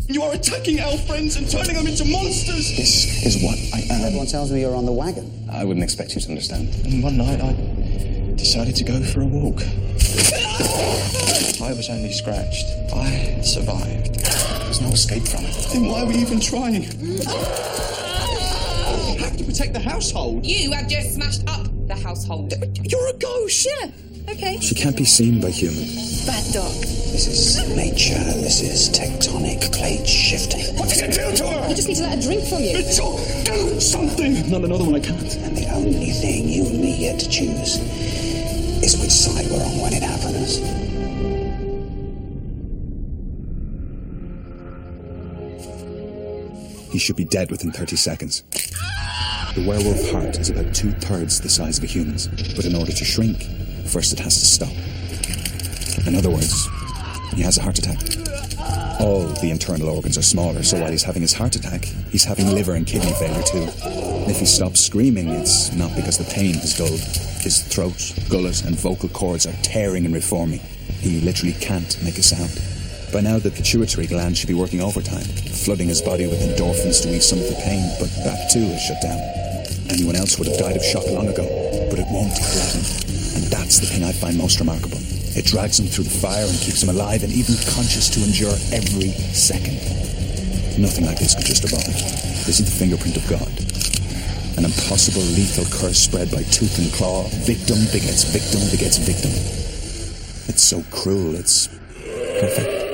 You are attacking our friends and turning them into monsters! This is what I am. Everyone tells me you're on the wagon. I wouldn't expect you to understand. And one night I decided to go for a walk. I was only scratched. I survived. There's no escape from it. Then why are we even trying? We have to protect the household. You have just smashed up the household. You're a ghost. Yeah, okay. She can't be seen by humans. Bad dog. This is nature. This is tectonic plate shifting. What did you do to her? You just need to let her drink from you. Mitchell, do something! Not another one, I can't. And the only thing you and me get to choose is which side we're on when it happens. He should be dead within 30 seconds. The werewolf heart is about 2/3 the size of a human's, but in order to shrink, first it has to stop. In other words, he has a heart attack. All the internal organs are smaller, so while he's having his heart attack, he's having liver and kidney failure too. And if he stops screaming, it's not because the pain has dulled. His throat, gullet and vocal cords are tearing and reforming. He literally can't make a sound. By now, the pituitary gland should be working overtime, flooding his body with endorphins to ease some of the pain, but that too is shut down. Anyone else would have died of shock long ago, but it won't let him. And that's the thing I find most remarkable. It drags him through the fire and keeps him alive and even conscious to endure every second. Nothing like this could just evolve. This is the fingerprint of God. An impossible lethal curse spread by tooth and claw. Victim begets victim begets victim. It's so cruel, it's perfect.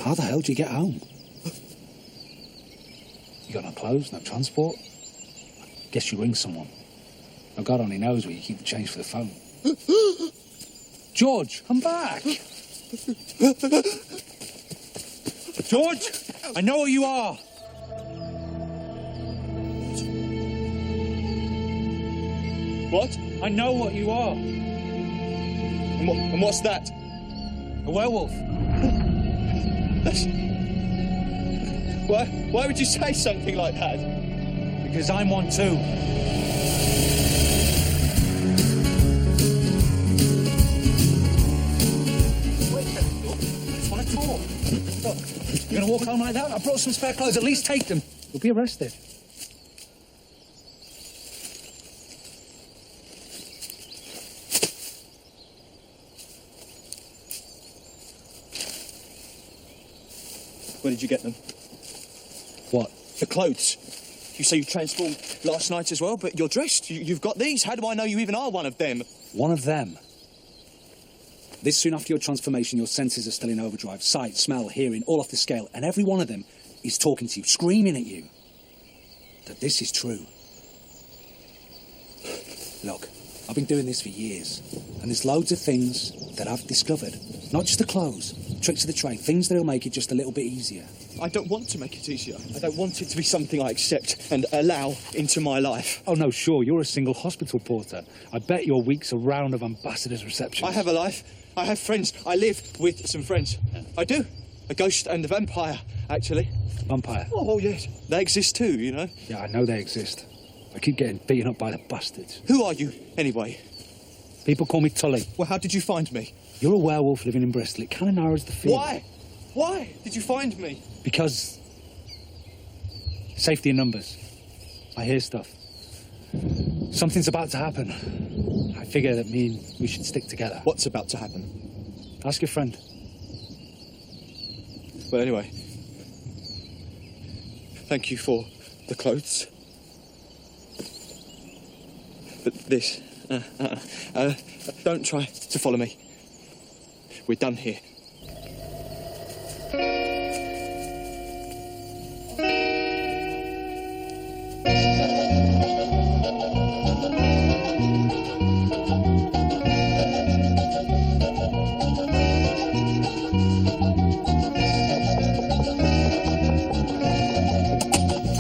How the hell do you get home? You got no clothes, no transport? Guess you ring someone. Now, God only knows where you keep the change for the phone. George, come back! George, I know where you are! What? I know what you are. And what's that? A werewolf. Why would you say something like that? Because I'm one too. I just want to talk. Look, you're going to walk home like that? I brought some spare clothes. At least take them. You'll be arrested. Where did you get them? What? The clothes. You say you transformed last night as well, but you're dressed. You've got these. How do I know you even are one of them? One of them. This soon after your transformation, your senses are still in overdrive. Sight, smell, hearing, all off the scale. And every one of them is talking to you, screaming at you that this is true. Look, I've been doing this for years, and there's loads of things that I've discovered. Not just the clothes, tricks of the trade, things that'll make it just a little bit easier. I don't want to make it easier. I don't want it to be something I accept and allow into my life. Oh, no, sure, you're a single hospital porter. I bet your week's a round of ambassadors' receptions. I have a life. I have friends. I live with some friends. I do. A ghost and a vampire, actually. Vampire? Oh, yes. They exist too, you know. Yeah, I know they exist. I keep getting beaten up by the bastards. Who are you, anyway? People call me Tully. Well, how did you find me? You're a werewolf living in Bristol. It kind of narrows the field. Why? Why did you find me? Because safety in numbers. I hear stuff. Something's about to happen. I figure that we should stick together. What's about to happen? Ask your friend. Well, anyway, thank you for the clothes. But this, don't try to follow me. We're done here.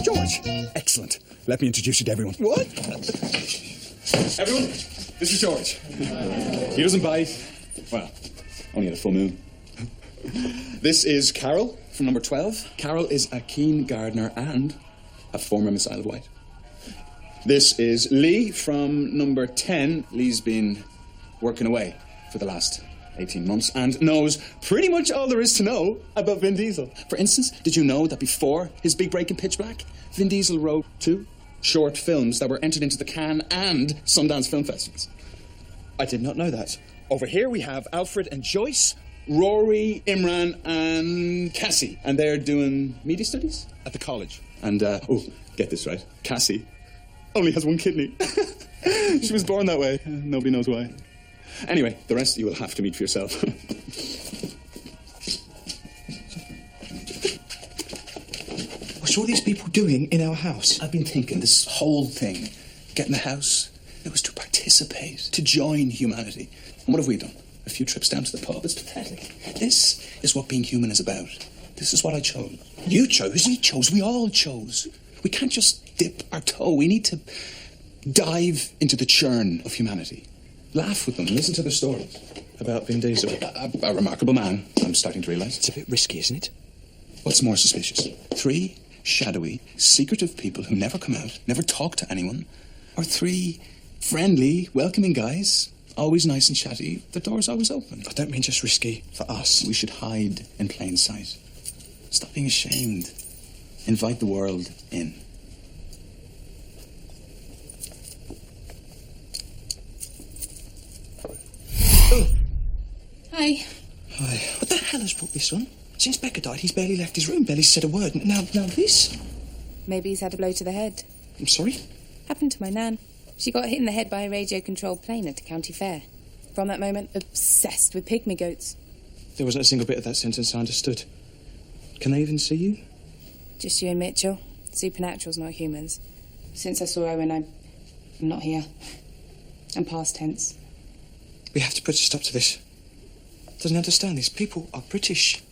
George! Excellent. Let me introduce you to everyone. What? Everyone, this is George. He doesn't bathe. Well, only at a full moon. This is Carol from number 12. Carol is a keen gardener and a former Missile of White. This is Lee from number 10. Lee's been working away for the last 18 months and knows pretty much all there is to know about Vin Diesel. For instance, did you know that before his big break in Pitch Black, Vin Diesel wrote 2 short films that were entered into the Cannes and Sundance Film Festivals? I did not know that. Over here we have Alfred and Joyce, Rory, Imran and Cassie, and they're doing media studies at the college. And, get this right, Cassie only has 1 kidney. She was born that way. Nobody knows why. Anyway, the rest you will have to meet for yourself. What's all these people doing in our house? I've been thinking this whole thing, getting the house, it was to participate, to join humanity. And what have we done? A few trips down to the pub. It's pathetic. This is what being human is about. This is what I chose. You chose, he chose, we all chose. We can't just dip our toe. We need to dive into the churn of humanity. Laugh with them, listen to their stories. About Vin Diesel. A remarkable man, I'm starting to realise. It's a bit risky, isn't it? What's more suspicious? 3 shadowy, secretive people who never come out, never talk to anyone, or 3 friendly, welcoming guys, always nice and chatty, the door's always open. I don't mean just risky for us. We should hide in plain sight. Stop being ashamed. Invite the world in. Hi. Hi. What the hell has brought this on? Since Becca died, he's barely left his room, barely said a word. Now this? Maybe he's had a blow to the head. I'm sorry? Happened to my nan. She got hit in the head by a radio-controlled plane at a county fair. From that moment, obsessed with pygmy goats. There wasn't a single bit of that sentence I understood. Can they even see you? Just you and Mitchell. Supernaturals, not humans. Since I saw Owen, I'm not here. I'm past tense. We have to put a stop to this. Doesn't understand. These people are British.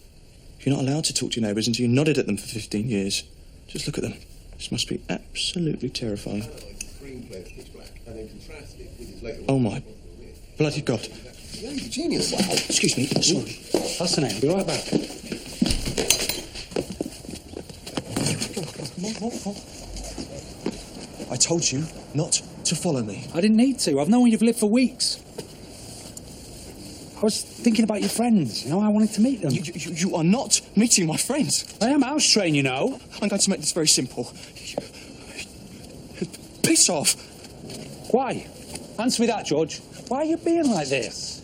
You're not allowed to talk to your neighbours until you nodded at them for 15 years. Just look at them. This must be absolutely terrifying. Oh my bloody God. Yeah, you're a genius. Wow. Excuse me, sorry. That's the name. I'll be right back. I told you not to follow me. I didn't need to. I've known you've lived for weeks. I was thinking about your friends. You know, I wanted to meet them. You are not meeting my friends. I am house trained, you know. I'm going to make this very simple. Piss off. Why? Answer me that, George. Why are you being like this?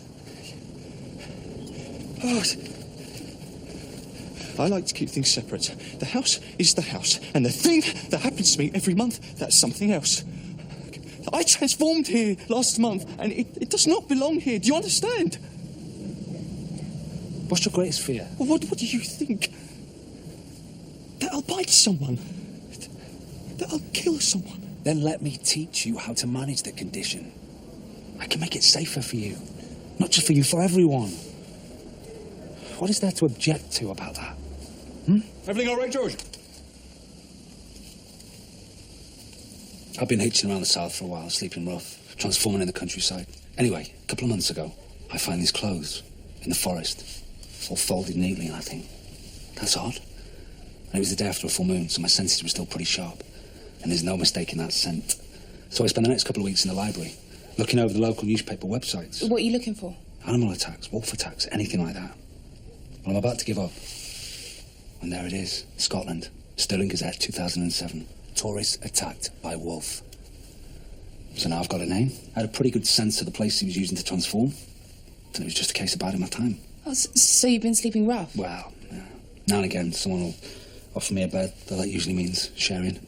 Oh, I like to keep things separate. The house is the house, and the thing that happens to me every month, that's something else. I transformed here last month, and it does not belong here. Do you understand? What's your greatest fear? What do you think? That I'll bite someone? That I'll kill someone? Then let me teach you how to manage the condition. I can make it safer for you. Not just for you, for everyone. What is there to object to about that? Everything all right, George? I've been hitching around the south for a while, sleeping rough, transforming in the countryside. Anyway, a couple of months ago, I find these clothes in the forest, all folded neatly, and I think, that's odd. And it was the day after a full moon, so my senses were still pretty sharp. And there's no mistaking that scent. So I spent the next couple of weeks in the library, looking over the local newspaper websites. What are you looking for? Animal attacks, wolf attacks, anything like that. Well, I'm about to give up. And there it is, Scotland, Stirling Gazette, 2007. Tourist attacked by wolf. So now I've got a name. I had a pretty good sense of the place he was using to transform. And it was just a case of biding my time. Oh, so you've been sleeping rough? Well, yeah. Now and again, someone will offer me a bed, though that usually means sharing.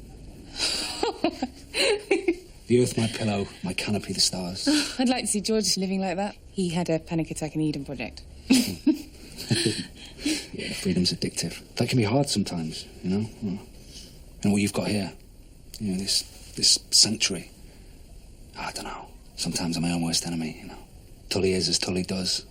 The earth, my pillow, my canopy, the stars. I'd like to see George living like that. He had a panic attack in the Eden Project. Yeah, freedom's addictive. That can be hard sometimes, you know? And what you've got here, you know, this sanctuary. I don't know. Sometimes I'm my own worst enemy, you know. Tully is as Tully does.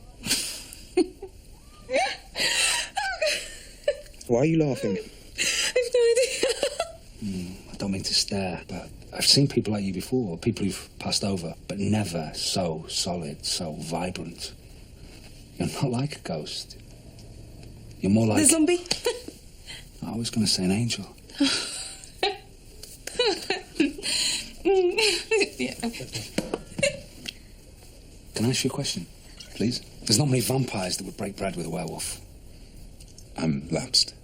Why are you laughing? I've no idea. I don't mean to stare, but I've seen people like you before, people who've passed over, but never so solid, so vibrant. You're not like a ghost. You're more like... The zombie? I was going to say an angel. Yeah. Can I ask you a question, please? There's not many vampires that would break bread with a werewolf. I'm lapsed.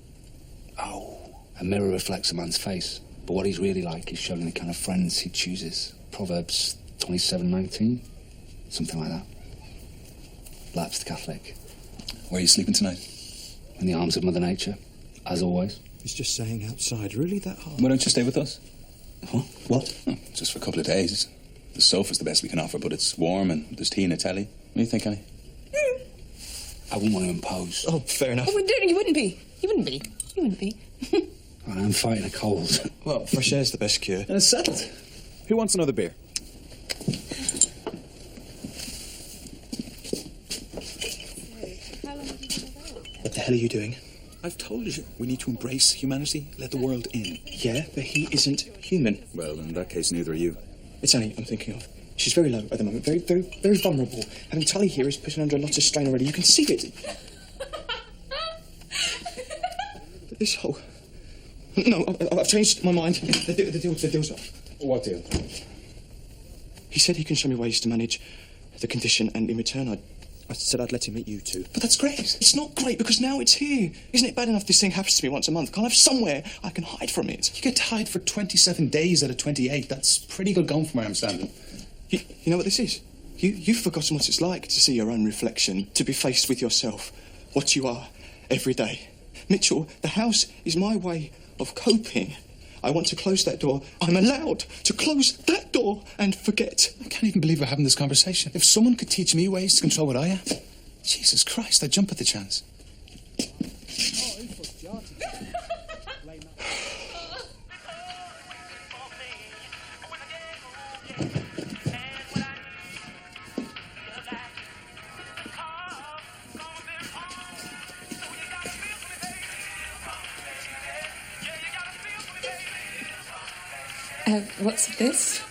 Oh, a mirror reflects a man's face, but what he's really like is showing the kind of friends he chooses. Proverbs 27:19, something like that. Lapsed Catholic. Where are you sleeping tonight? In the arms of Mother Nature, as always. It's just saying outside. Really that hard? Why don't you stay with us? Huh? What? Oh, just for a couple of days. The sofa's the best we can offer, but it's warm and there's tea and a telly. What do you think, Annie? I wouldn't want to impose. Oh, fair enough. Oh, you wouldn't be. You wouldn't be. You wouldn't be. I'm fighting a cold. Well, fresh air's the best cure. And it's settled. Who wants another beer? What the hell are you doing? I've told you, we need to embrace humanity, let the world in. Yeah, but he isn't human. Well, in that case, neither are you. It's Annie I'm thinking of. She's very low at the moment, very, very, very vulnerable. Having Tully here is putting her under a lot of strain already. You can see it. This whole... No, I've changed my mind. The deal's up. What deal? He said he can show me ways to manage the condition, and in return I said I'd let him meet you two. But that's great. It's not great, because now it's here. Isn't it bad enough this thing happens to me once a month? Can't I have somewhere I can hide from it? You get to hide for 27 days out of 28. That's pretty good going from where I'm standing. You know what this is? You've forgotten what it's like to see your own reflection, to be faced with yourself, what you are, every day. Mitchell, the house is my way of coping. I want to close that door. I'm allowed to close that door and forget. I can't even believe we're having this conversation. If someone could teach me ways to control what I am, Jesus Christ, I'd jump at the chance. What's this?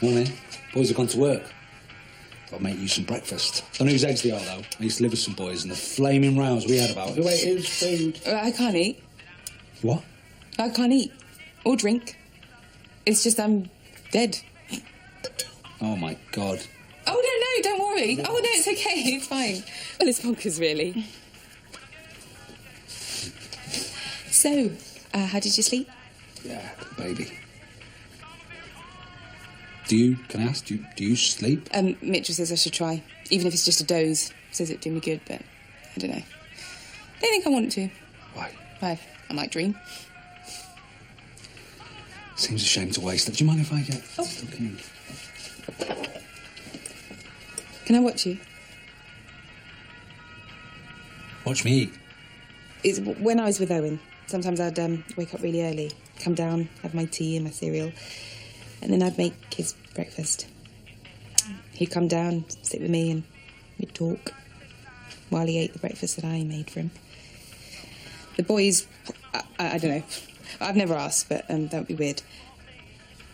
Morning. Boys have gone to work. I'll make you some breakfast. Don't know whose eggs they are, though. I used to live with some boys, and the flaming rows we had about who ate whose food. I can't eat. What? I can't eat. Or drink. It's just I'm dead. Oh, my God. Oh, no, don't worry. Oh, no, it's okay. It's fine. Well, it's bonkers, really. So, how did you sleep? Yeah, baby. Can I ask, do you sleep? Mitchell says I should try. Even if it's just a doze. Says it'd do me good, but I don't know. I don't think I want to. Why? Why? I might dream. Seems a shame to waste it. Do you mind if I get... Oh. Can I watch you? Watch me eat? It's when I was with Owen. Sometimes I'd wake up really early, come down, have my tea and my cereal, and then I'd make his breakfast. He'd come down, sit with me, and we'd talk while he ate the breakfast that I made for him. The boys, I don't know. I've never asked, but that would be weird.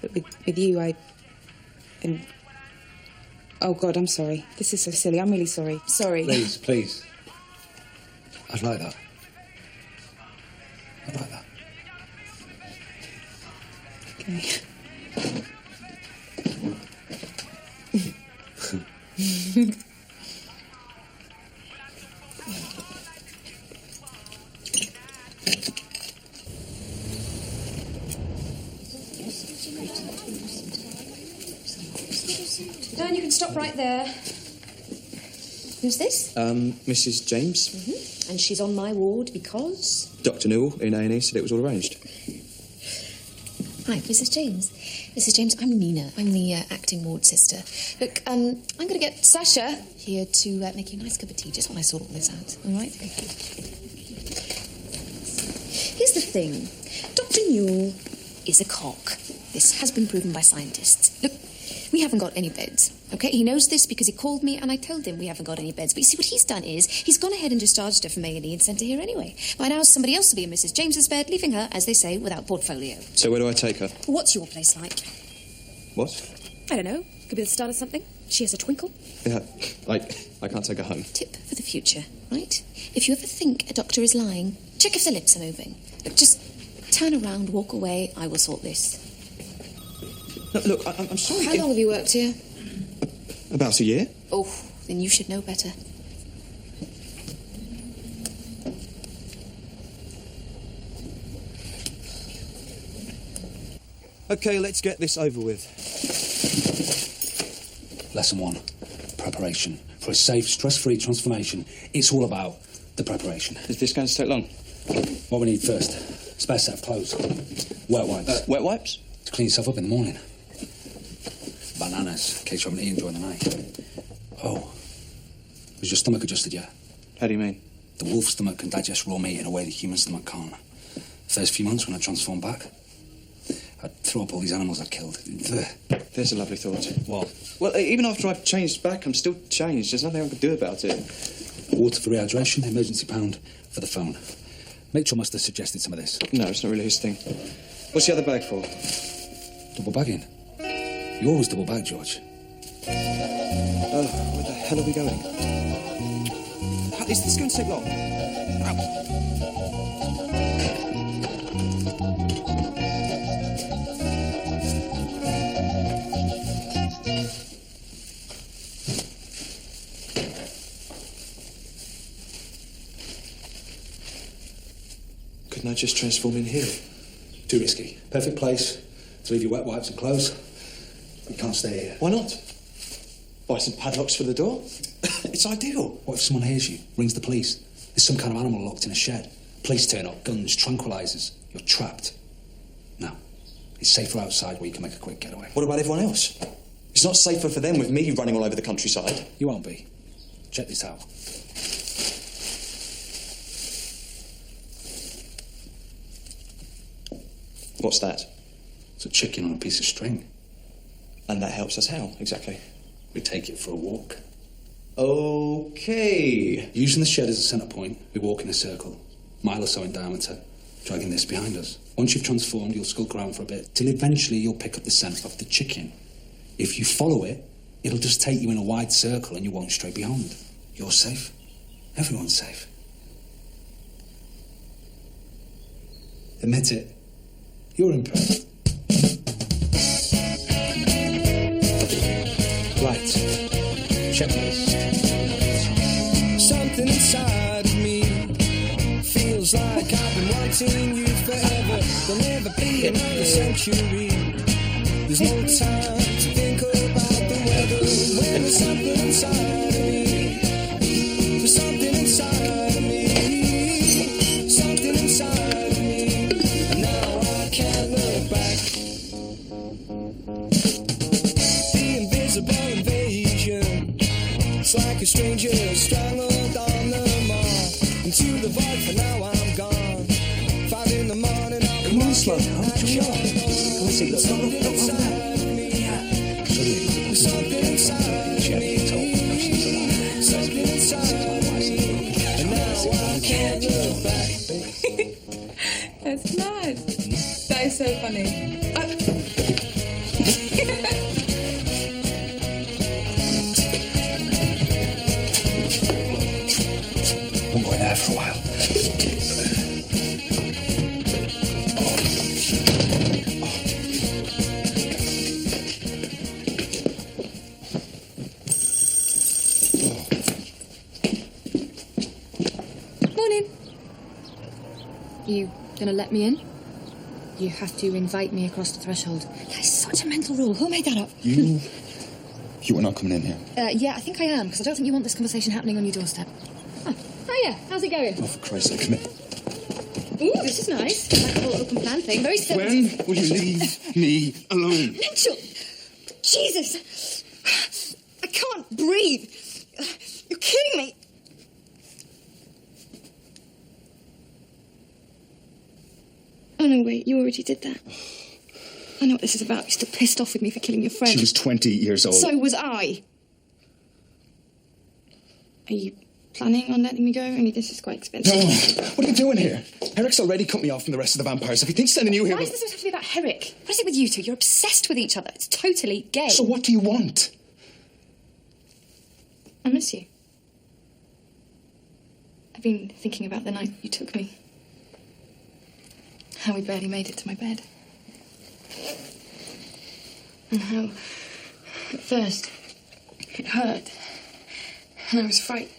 But with you, and oh God, I'm sorry. This is so silly. I'm really sorry. Sorry. Please. I'd like that. I'd like that. Okay. Dan, you can stop right there. Who's this? Mrs. James. Mm-hmm. And she's on my ward because... Dr. Newell in A&E said it was all arranged. Hi, Mrs. James. Mrs. James, I'm Nina. I'm the acting ward sister. Look, I'm going to get Sasha here to make you a nice cup of tea just when I sort all this out. All right? Here's the thing. Dr. Newell is a cock. This has been proven by scientists. Look, we haven't got any beds, OK? He knows this because he called me and I told him we haven't got any beds. But you see, what he's done is he's gone ahead and discharged her from A&E and sent her here anyway. By now, somebody else will be in Mrs. James's bed, leaving her, as they say, without portfolio. So where do I take her? What's your place like? What? I don't know. Could be the start of something. She has a twinkle. Yeah, I can't take her home. Tip for the future, right? If you ever think a doctor is lying, Check if the lips are moving. Look, just turn around, walk away. I will sort this. Look, I'm sorry. How long have you worked here? About a year. Oh, then you should know better. Okay, let's get this over with. Lesson 1. Preparation. For a safe, stress-free transformation, it's all about the preparation. Is this going to take long? What we need first, spare set of clothes. Wet wipes. Wet wipes? To clean yourself up in the morning. Bananas, in case you haven't eaten during the night. Oh, has your stomach adjusted yet? How do you mean? The wolf stomach can digest raw meat in a way the human stomach can't. First few months when I transformed back, I'd throw up all these animals I'd killed. There's a lovely thought. What? Well, even after I've changed back, I'm still changed. There's nothing I can do about it. Water for rehydration, emergency pound for the phone. Mitchell must have suggested some of this. No, it's not really his thing. What's the other bag for? Double bagging. You always double bag, George. Oh, where the hell are we going? Is this going to take long? Couldn't I just transform in here? Too risky. Perfect place to leave your wet wipes and clothes. We can't stay here. Why not? Buy some padlocks for the door? It's ideal. What if someone hears you, rings the police? There's some kind of animal locked in a shed. Police turn up, guns, tranquilizers. You're trapped. No. It's safer outside where you can make a quick getaway. What about everyone else? It's not safer for them with me running all over the countryside. You won't be. Check this out. What's that? It's a chicken on a piece of string. And that helps us how, exactly? We take it for a walk. Okay. Using the shed as a centre point, we walk in a circle, mile or so in diameter, dragging this behind us. Once you've transformed, you'll skulk around for a bit, till eventually you'll pick up the scent of the chicken. If you follow it, it'll just take you in a wide circle and you won't stray beyond. You're safe. Everyone's safe. Admit it. You're impressed. Right. Checklist. Something inside of me feels like I've been wanting you forever. There'll never be another century. There's no time to think about the weather. When there's something inside of me, there's something inside of me, something inside of me, and now I can't look back. The invisible invasion, it's like a stranger strangled on the mall. Into the void, for now I'm gone. 5 in the morning, I'll be Come on, slow walking down. like Come John. on, see, look, over there. There's something inside of me, something inside of me, and now I can't look back. That's mad. That is so funny. Won't go in there for a while. Morning. You gonna let me in? You have to invite me across the threshold. That's such a mental rule. Who made that up? You are not coming in here. Yeah, I think I am, because I don't think you want this conversation happening on your doorstep. Oh, hiya. How's it going? Oh, for Christ's sake, come in. Ooh, this is nice. Like a whole open plan thing. Very simple. When will you leave me alone? Mitchell! Jesus! I can't breathe. You're killing me. Oh, no, wait. You already did that. I know what this is about. You're still pissed off with me for killing your friend. She was 20 years old. So was I. Are you planning on letting me go? Only this is quite expensive. No. What are you doing here? Eric's already cut me off from the rest of the vampires. If he thinks sending you here... Why does this have to be about Herrick? What is it with you two? You're obsessed with each other. It's totally gay. So what do you want? I miss you. I've been thinking about the night you took me. How we barely made it to my bed. And how, at first, it hurt. And I was frightened.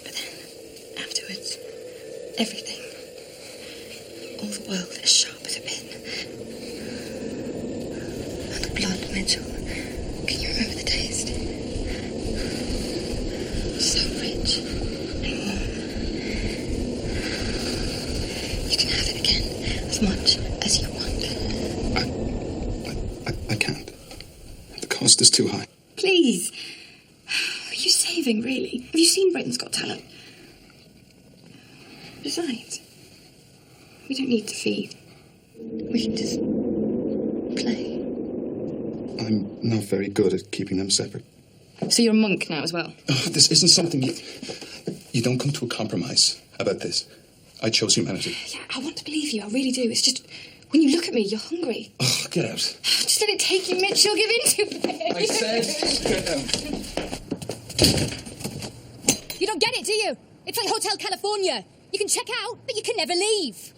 But then, afterwards, everything. All the world as sharp as a pin. And the blood, Mitchell. Can you remember the taste? So rich and warm. You can have it again, as much as you want. I can't. The cost is too high. Please. Are you saving, really? Have you seen Britain's Got Talent? Besides, we don't need to feed. We can just play. I'm not very good at keeping them separate. So you're a monk now as well? Oh, this isn't something you don't come to a compromise about this. I chose humanity. Yeah, I want to believe you. I really do. It's just, when you look at me, you're hungry. Oh, get out. Just let it take you, Mitch. You'll give in to it. I said, get out. You don't get it, do you? It's like Hotel California. You can check out, but you can never leave.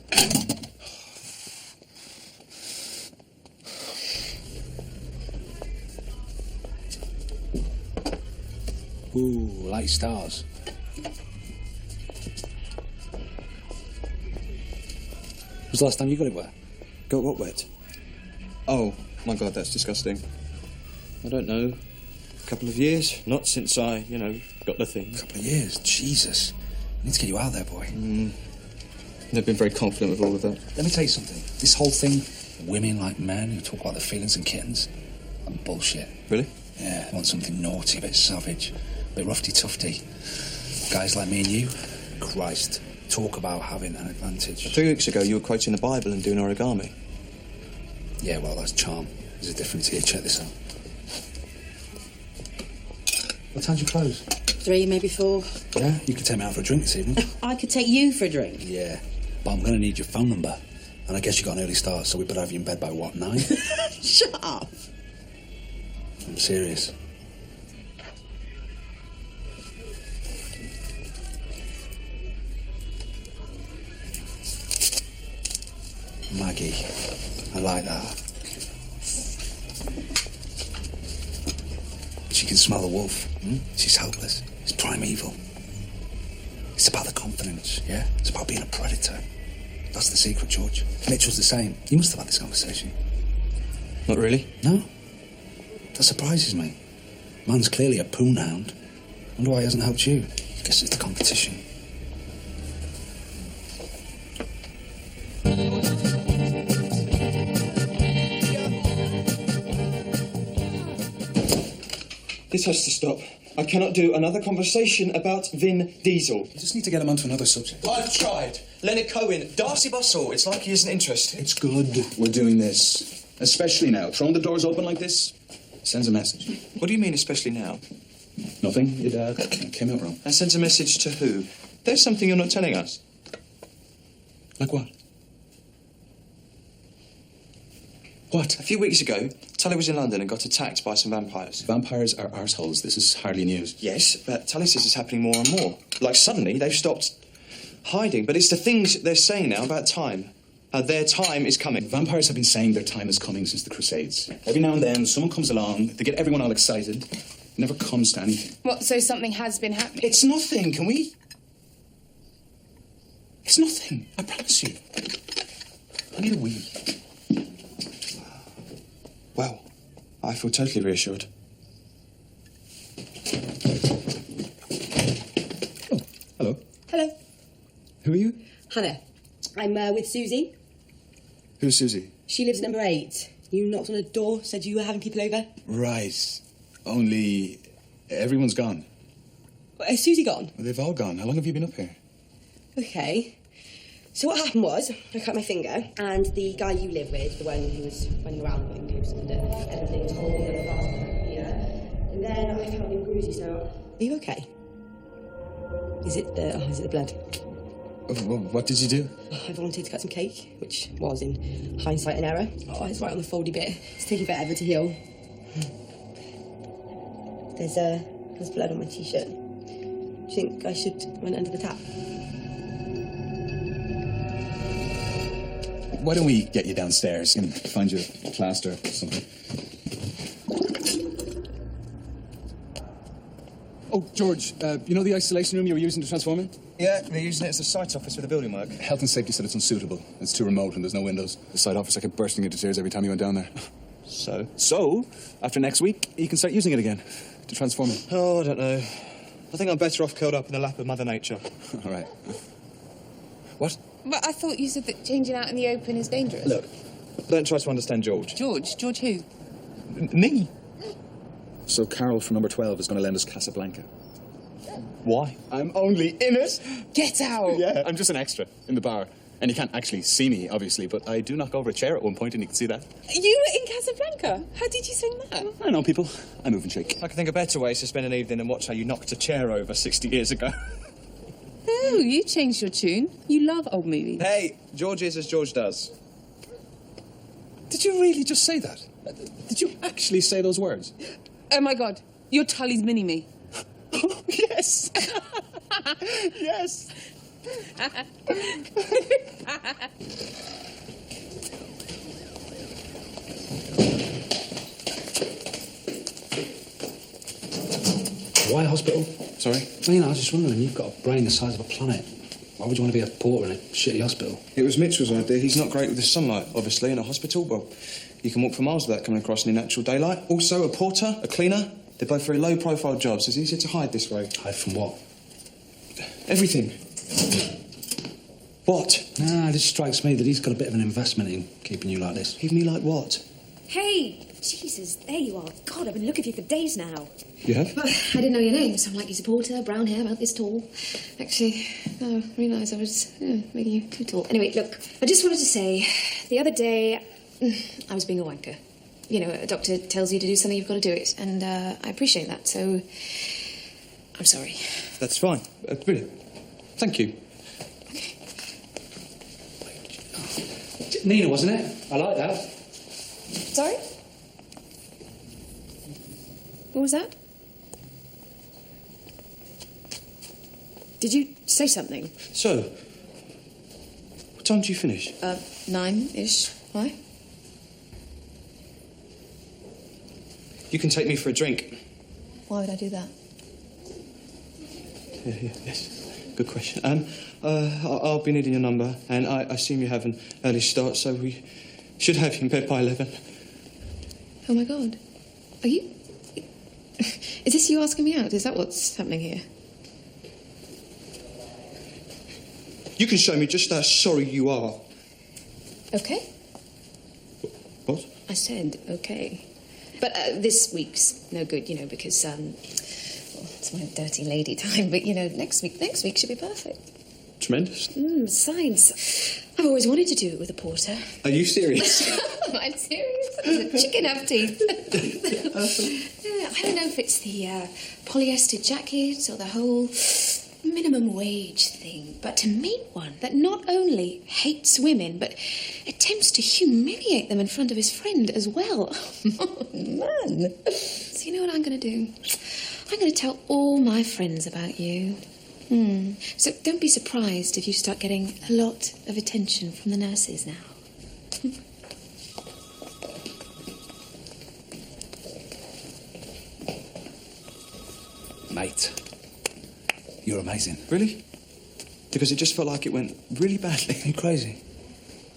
Ooh, like stars. Was the last time you got it wet? Got what wet? Oh, my God, that's disgusting. I don't know. A couple of years. Not since I, got the thing. A couple of years? Jesus. I need to get you out there, boy. They've been very confident with all of that. Let me tell you something. This whole thing, women like men who talk about their feelings and kittens, I'm bullshit. Really? Yeah, I want something naughty, a bit savage, a bit roughy-tufty. Guys like me and you, Christ, talk about having an advantage. 3 weeks ago, you were quoting the Bible and doing origami. Yeah, well, that's charm. There's a difference here. Check this out. What time do you close? 3, maybe 4. Yeah? You could take me out for a drink this evening. I could take you for a drink. Yeah, but I'm going to need your phone number. And I guess you got an early start, so we better have you in bed by, what, 9? Shut up. I'm serious. Maggie. I like that. She can smell the wolf. She's helpless. It's primeval. It's about the confidence, yeah? It's about being a predator. That's the secret, George. Mitchell's the same. You must have had this conversation. Not really. No? That surprises me. Man's clearly a poon hound. Wonder why he hasn't helped you. Guess it's the competition. This has to stop. I cannot do another conversation about Vin Diesel. You just need to get him onto another subject. I've tried. Leonard Cohen, Darcy Bustle. It's like he isn't interested. It's good we're doing this. Especially now. Throwing the doors open like this sends a message. What do you mean, especially now? Nothing. It came out wrong. That sends a message to who? There's something you're not telling us. Like what? What? A few weeks ago, Tully was in London and got attacked by some vampires. Vampires are arseholes. This is hardly news. Yes, but Tully says it's happening more and more. Like, suddenly, they've stopped hiding. But it's the things they're saying now about time. Their time is coming. Vampires have been saying their time is coming since the Crusades. Every now and then, someone comes along, they get everyone all excited. It never comes to anything. What, so something has been happening? It's nothing, can we? It's nothing, I promise you. I need a wee. Well, I feel totally reassured. Oh, hello. Hello. Who are you? Hannah. I'm with Susie. Who's Susie? She lives at number 8. You knocked on a door, said you were having people over. Right. Only everyone's gone. Has Susie gone? Well, they've all gone. How long have you been up here? Okay. So what happened was, I cut my finger, and the guy you live with, the one who was running around putting clips under everything, told me that the fast here. And then I felt really bruisey, so... Are you okay? Is it the blood? What did you do? I volunteered to cut some cake, which was, in hindsight, an error. Oh, it's right on the foldy bit. It's taking forever to heal. There's blood on my t-shirt. Do you think I should run it under the tap? why don't we get you downstairs and find you a plaster or something? Oh, George, you know the isolation room you were using to transform in? Yeah, they're using it as a site office for the building work. Health and safety said it's unsuitable. It's too remote and there's no windows. The site officer kept bursting into tears every time you went down there. So? So, after next week, you can start using it again to transform it. Oh, I don't know. I think I'm better off curled up in the lap of Mother Nature. All right. What? But I thought you said that changing out in the open is dangerous. Look, don't try to understand George. George? George who? Me? So Carol from number 12 is going to lend us Casablanca. Why? I'm only in it. Get out! Yeah, I'm just an extra in the bar. And you can't actually see me, obviously, but I do knock over a chair at one point and you can see that. You were in Casablanca? How did you sing that? I know people. I move and shake. I can think of better ways to spend an evening and watch how you knocked a chair over 60 years ago. Oh, you changed your tune. You love old movies. Hey, George is as George does. Did you really just say that? Did you actually say those words? Oh, my God. You're Tully's mini-me. Yes! Yes! Why hospital? Sorry? Well, you know, I was just wondering, you've got a brain the size of a planet. Why would you want to be a porter in a shitty hospital? It was Mitchell's idea. He's not great with the sunlight, obviously, in a hospital. Well, you can walk for miles without coming across any natural daylight. Also, a porter, a cleaner, they're both very low-profile jobs. It's easier to hide this way. Hide from what? Everything. What? Nah, this strikes me that he's got a bit of an investment in keeping you like this. Keep me like what? Hey, Jesus, there you are. God, I've been looking for you for days now. You have? Well, I didn't know your name, so I'm like, he's a porter, brown hair, about this tall. Actually, I realised I was making you too tall. Anyway, look, I just wanted to say, the other day, I was being a wanker. You know, a doctor tells you to do something, you've got to do it, and I appreciate that, so I'm sorry. That's fine. Brilliant. Thank you. Nina, wasn't it? I like that. Sorry? What was that? Did you say something? So, what time do you finish? 9-ish. Why? You can take me for a drink. Why would I do that? Yes. Good question. I'll be needing your number, and I assume you have an early start, so we should have you in bed by 11. Oh, my God. Are you... Is this you asking me out? Is that what's happening here? You can show me just how sorry you are. Okay. What? I said okay. But this week's no good, you know, because, well, it's my dirty lady time, but, you know, next week should be perfect. Tremendous. Besides, I've always wanted to do it with a porter. Are you serious? I'm serious. Does a chicken have teeth? I don't know if it's the polyester jacket or the whole minimum wage thing, but to meet one that not only hates women, but attempts to humiliate them in front of his friend as well. Oh, man. So you know what I'm going to do? I'm going to tell all my friends about you. So don't be surprised if you start getting a lot of attention from the nurses now. Mate, you're amazing. Really? Because it just felt like it went really badly. You're crazy.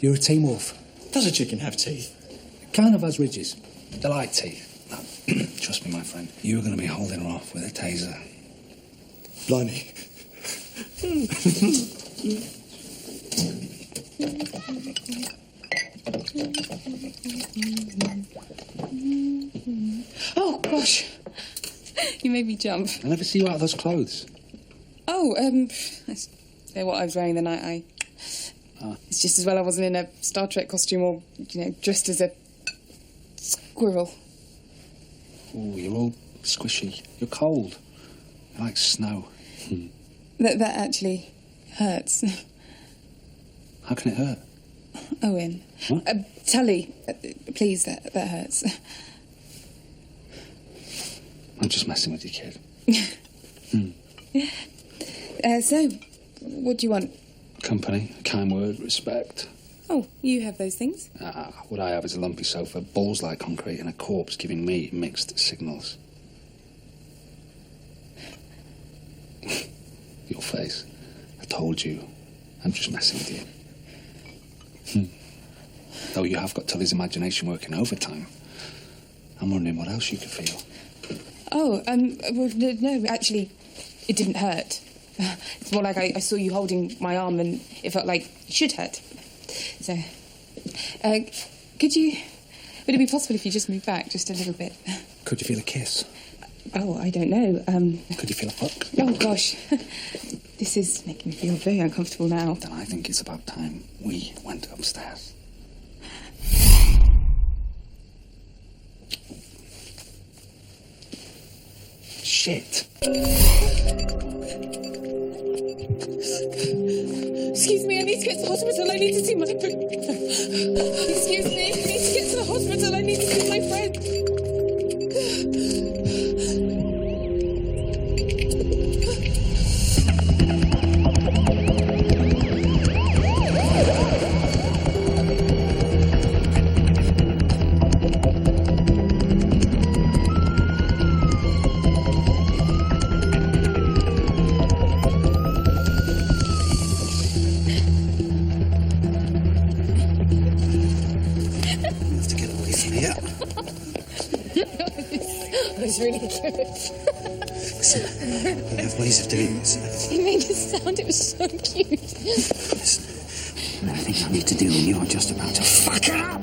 You're a team wolf. Does a chicken have teeth? Kind of has ridges. They like teeth. No, trust me, my friend. You're going to be holding her off with a taser. Blimey. Oh, gosh. You made me jump. I never see you out of those clothes. Oh, they're what I was wearing the night I... It's just as well I wasn't in a Star Trek costume or, you know, dressed as a squirrel. Oh, you're all squishy. You're cold. You're like snow. That actually hurts. How can it hurt? Owen. What? Tully, please, that hurts. I'm just messing with you, kid. So, what do you want? Company, a kind word, respect. Oh, you have those things? What I have is a lumpy sofa, balls like concrete, and a corpse giving me mixed signals. Your face. I told you. I'm just messing with you. Though you have got Tully's imagination working overtime. I'm wondering what else you could feel. Oh, well, no, actually, it didn't hurt. It's more like I saw you holding my arm and it felt like it should hurt. So, would it be possible if you just moved back just a little bit? Could you feel a kiss? Oh, I don't know. Could you feel a fuck? Oh, gosh. This is making me feel very uncomfortable now. Then I think it's about time we went upstairs. Shit. Excuse me, I need to get to the hospital. I need to see my... Excuse me, I need to get to the hospital. I need to see my friend. Really good. Listen, we have ways of doing this. He made it sound, it was so cute. Listen, everything I need to do, and you are just about to fuck it up!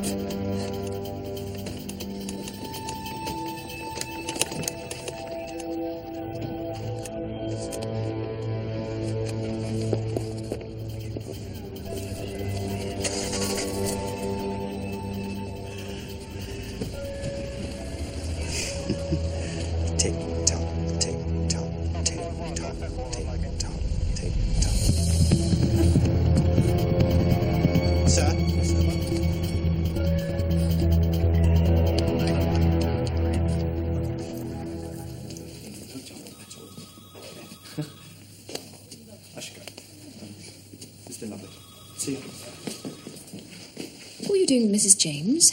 What are you doing with Mrs. James?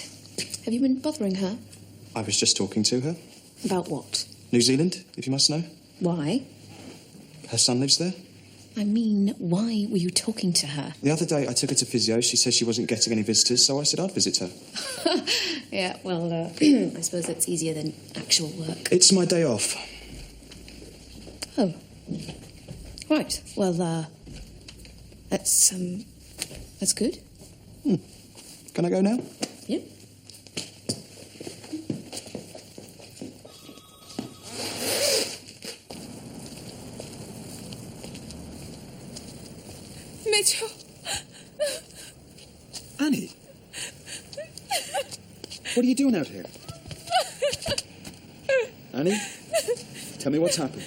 Have you been bothering her? I was just talking to her. About what? New Zealand, if you must know. Why? Her son lives there. I mean, why were you talking to her? The other day I took her to physio. She said she wasn't getting any visitors, so I said I'd visit her. Yeah, well, I suppose that's easier than actual work. It's my day off. Oh. Right. Well, that's good. Can I go now? Yep. Mitchell. Annie? What are you doing out here? Annie? Tell me what's happened.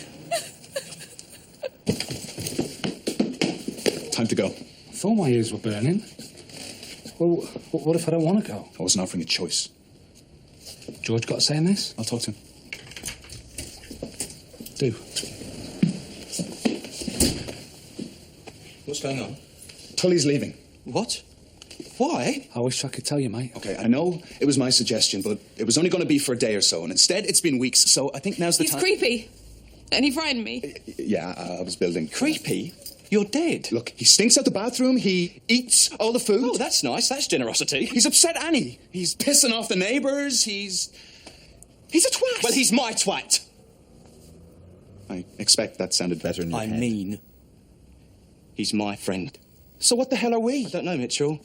Time to go. I thought my ears were burning. Well, what if I don't want to go? I wasn't offering a choice. George got a say in this? I'll talk to him. Do. What's going on? Tully's leaving. What? Why? I wish I could tell you, mate. Okay, I know it was my suggestion, but it was only going to be for a day or so, and instead it's been weeks, so I think now's the He's time... creepy. And he frightened me. Yeah, I was building... Creepy? You're dead. Look, he stinks out the bathroom, he eats all the food. Oh, that's nice. That's generosity. He's upset Annie. He's pissing off the neighbours, He's a twat. Well, he's my twat. I expect that sounded better in your head. I mean, he's my friend. So what the hell are we? I don't know, Mitchell.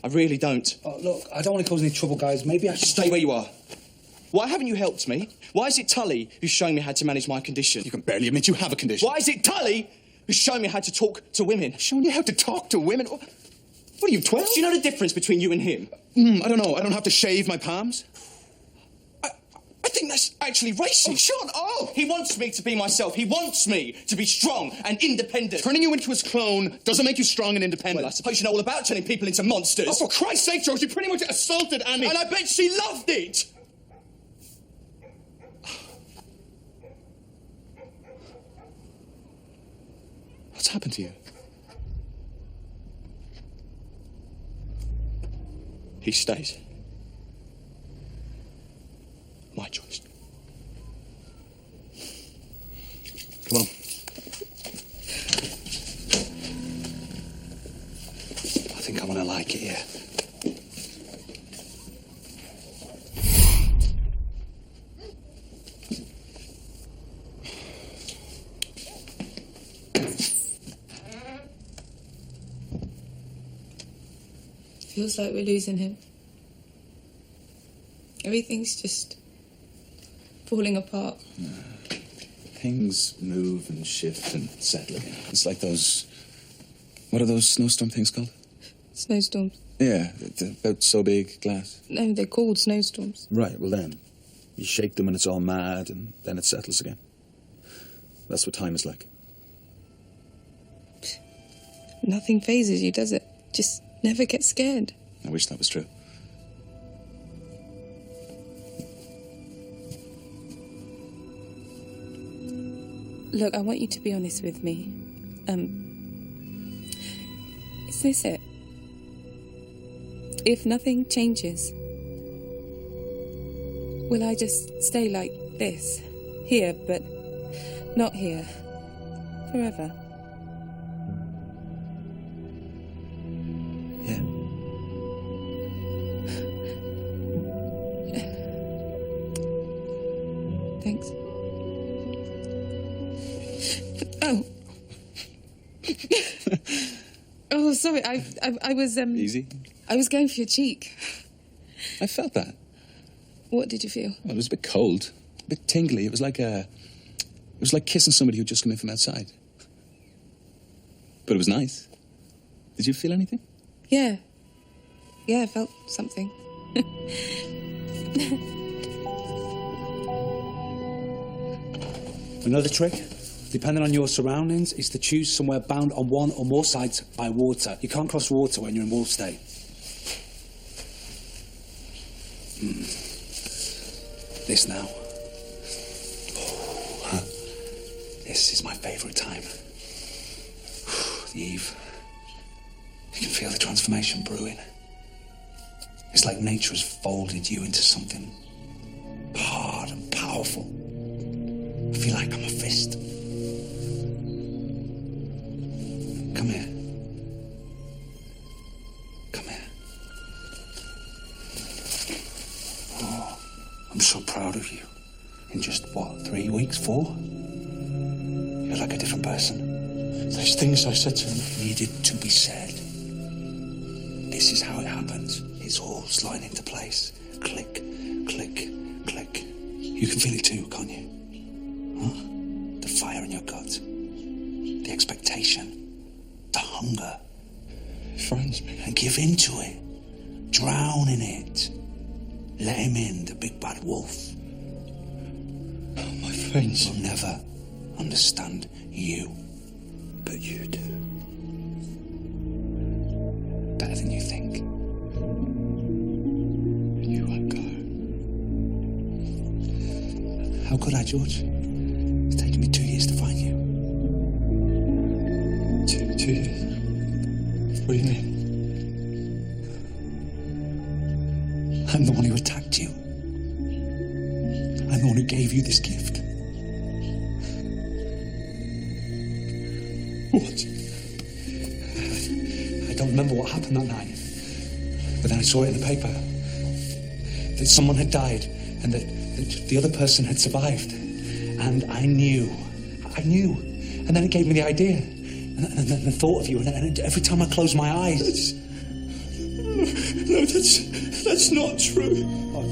I really don't. Oh, look, I don't want to cause any trouble, guys. Maybe I should... Stay where you are. Why haven't you helped me? Why is it Tully who's showing me how to manage my condition? You can barely admit you have a condition. Why is it Tully who's showing me how to talk to women? Showing you how to talk to women? What are you, 12? Do you know the difference between you and him? I don't know. I don't have to shave my palms. I think that's actually racist. Oh, shut up! He wants me to be myself. He wants me to be strong and independent. Turning you into his clone doesn't make you strong and independent. Well, I suppose you know all about turning people into monsters. Oh, for Christ's sake, George, you pretty much assaulted Annie. And I bet she loved it. What's happened to you? he stays. My choice. Come on. I think I'm gonna like it here. Feels like we're losing him. Everything's just falling apart. Things move and shift and settle again. It's like those... What are those snowstorm things called? Snowstorms. Yeah, they're about so big, glass. No, they're called snowstorms. Right, well then, you shake them and it's all mad and then it settles again. That's what time is like. Nothing phases you, does it? Just never get scared. I wish that was true. Look, I want you to be honest with me. Is this it? If nothing changes, will I just stay like this? Here, but not here. Forever. Yeah. Thanks. Oh. Oh, sorry. I was Easy? I was going for your cheek. I felt that. What did you feel? Well, it was a bit cold, a bit tingly. It was like kissing somebody who'd just come in from outside. But it was nice. Did you feel anything? Yeah. Yeah, I felt something. Another trick, depending on your surroundings, is to choose somewhere bound on one or more sides by water. You can't cross water when you're in wolf state. This now. This is my favourite time. The eve. You can feel the transformation brewing. It's like nature has folded you into something hard and powerful. I feel like I'm a fist. Come here. Come here. Oh, I'm so proud of you. In just, 3 weeks, 4? You're like a different person. There's things I said to him. Needed to be said. This is how it happens. It's all sliding into place. Click, click, click. You can feel it too, can't you? Huh? The fire in your gut. The expectation. The hunger. It frightens me. And give in to it. Drown in it. Let him in, the big bad wolf. Oh, my friends will never understand you. But you do. Better than you think. You won't go. How could I, George? It's taken me 2 years to find you. 2 years? What do you mean? I'm the one who attacked you. I'm the one who gave you this gift. What? I don't remember what happened that night. But then I saw it in the paper. That someone had died and that the other person had survived. And I knew. And then it gave me the idea. And then the thought of you. And every time I closed my eyes... No, that's not true. Oh,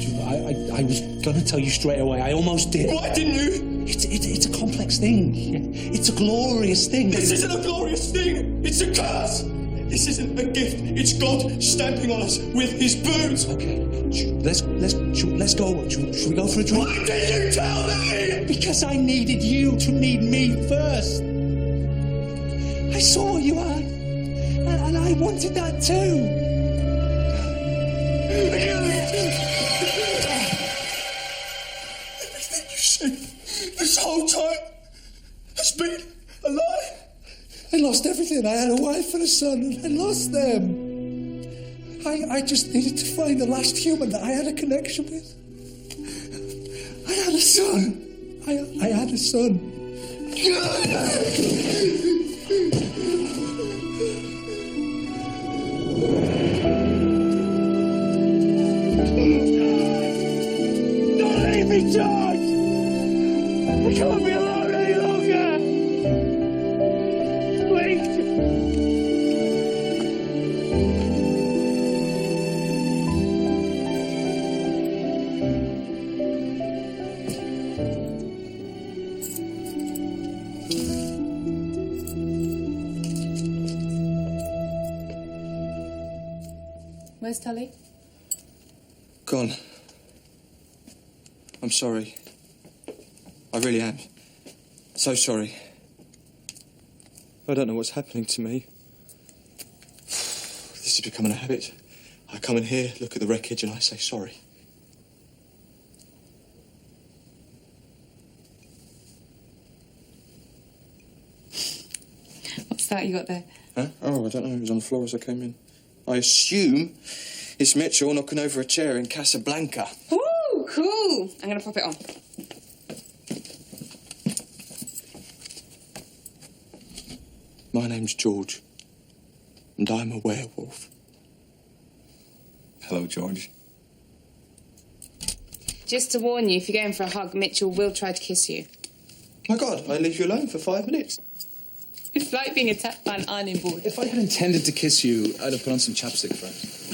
I was going to tell you straight away. I almost did. Why didn't you? It's a complex thing. It's a glorious thing. This isn't a glorious thing. It's a curse. This isn't a gift. It's God stamping on us with his boots. Okay, let's go. Should we go for a drink? Why did you tell me? Because I needed you to need me first. I saw what you had, and I wanted that too. Everything you said this whole time has been a lie. I lost everything. I had a wife and a son, and I lost them. I just needed to find the last human that I had a connection with. I had a son. I had a son. Don't leave me, George! I can't be alone any longer! Please! Where's Tully? Gone. I'm sorry. I really am. So sorry. I don't know what's happening to me. This is becoming a habit. I come in here, look at the wreckage, and I say sorry. What's that you got there? Huh? Oh, I don't know. It was on the floor as I came in. I assume it's Mitchell knocking over a chair in Casablanca. Ooh, cool. I'm going to pop it on. My name's George, and I'm a werewolf. Hello, George. Just to warn you, if you're going for a hug, Mitchell will try to kiss you. My God, I leave you alone for 5 minutes. It's like being attacked by an ironing board. If I had intended to kiss you, I'd have put on some chapstick first.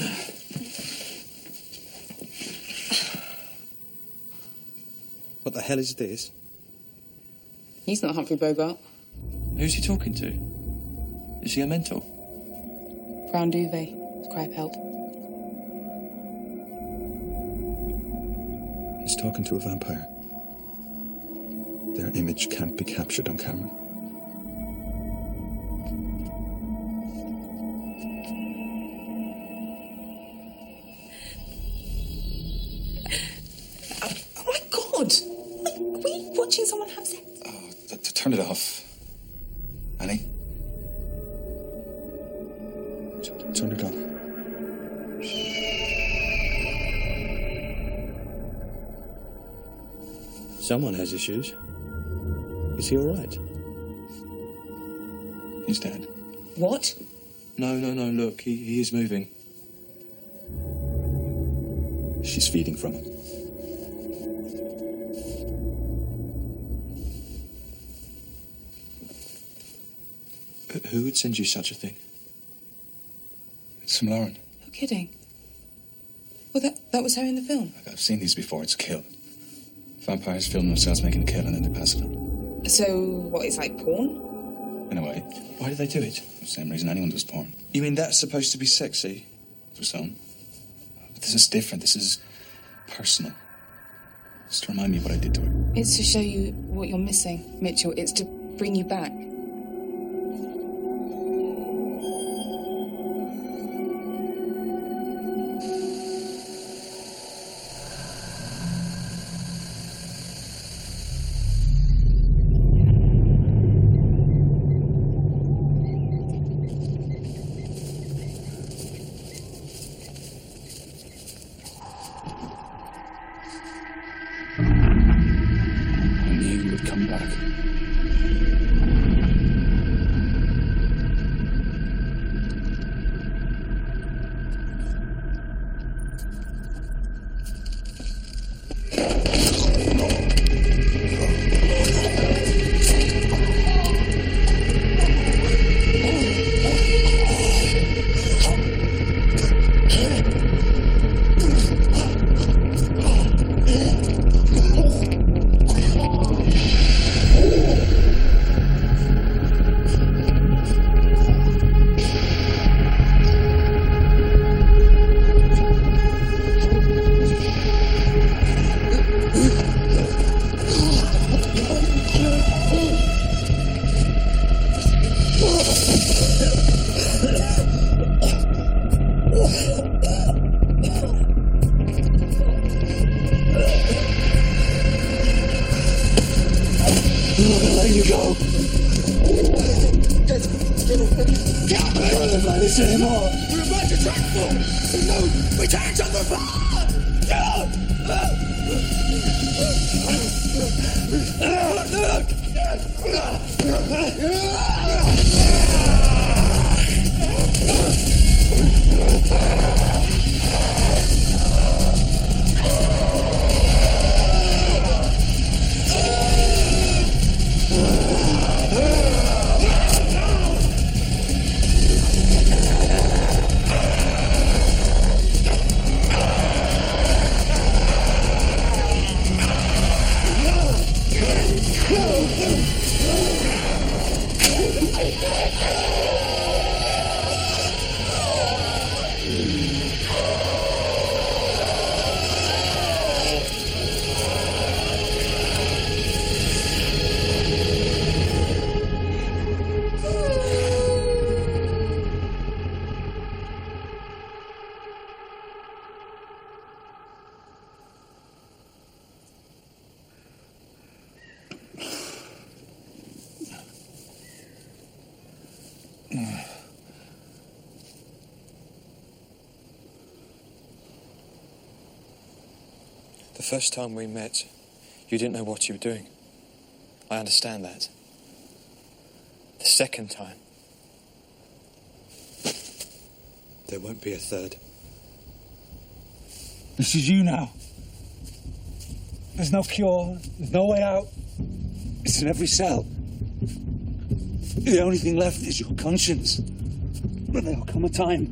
What the hell is this? He's not Humphrey Bogart. Who's he talking to? Is he a mental? Brown duvet. Cry for help. He's talking to a vampire. Their image can't be captured on camera. Oh my God! Are we watching someone have sex? Oh, turn it off. Annie? Turn it on. Someone has issues. Is he all right? He's dead. What? No, look, he is moving. She's feeding from him. Who would send you such a thing? It's from Lauren. No kidding. Well, that was her in the film. I've seen these before. It's a kill. Vampires film themselves making a kill and then they pass it on. So, what, it's like porn? In a way. Why do they do it? Same reason anyone does porn. You mean that's supposed to be sexy? For some. But this is different. This is personal. Just to remind me what I did to her. It's to show you what you're missing, Mitchell. It's to bring you back. I knew you would come back. can't live like this anymore. We're about to transform. No, we can't transform. The first time we met, you didn't know what you were doing. I understand that. The second time, there won't be a third. This is you now. There's no cure, there's no way out. It's in every cell. The only thing left is your conscience. But there'll come a time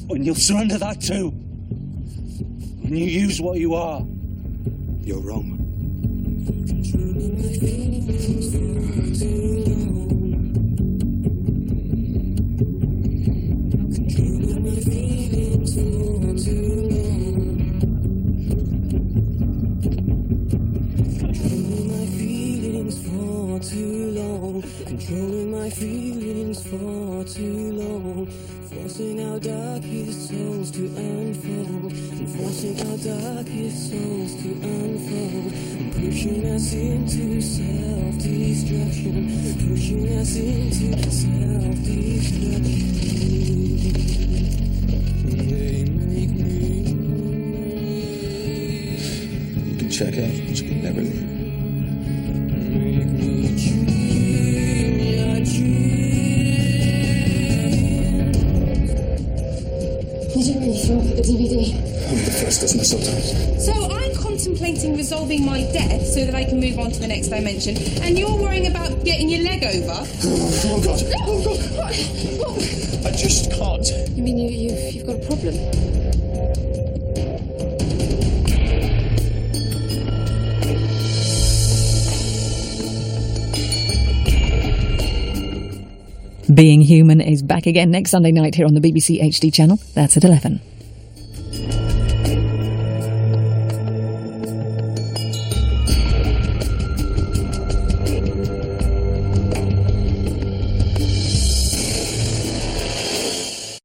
when you'll surrender that too. When you use what you are. You're wrong. Controlling my feelings for too long, forcing our darkest souls to unfold, and forcing our darkest souls to unfold, and pushing us into self-destruction, pushing us into self-destruction. They make me. You can check out, but you can never leave. Make me choose. Did you really film for the DVD? Only the first dozen or so times. So I'm contemplating resolving my death so that I can move on to the next dimension, and you're worrying about getting your leg over? Oh, God. Oh, God. What? I just can't. You mean you've got a problem? Being Human is back again next Sunday night here on the BBC HD channel. That's at 11.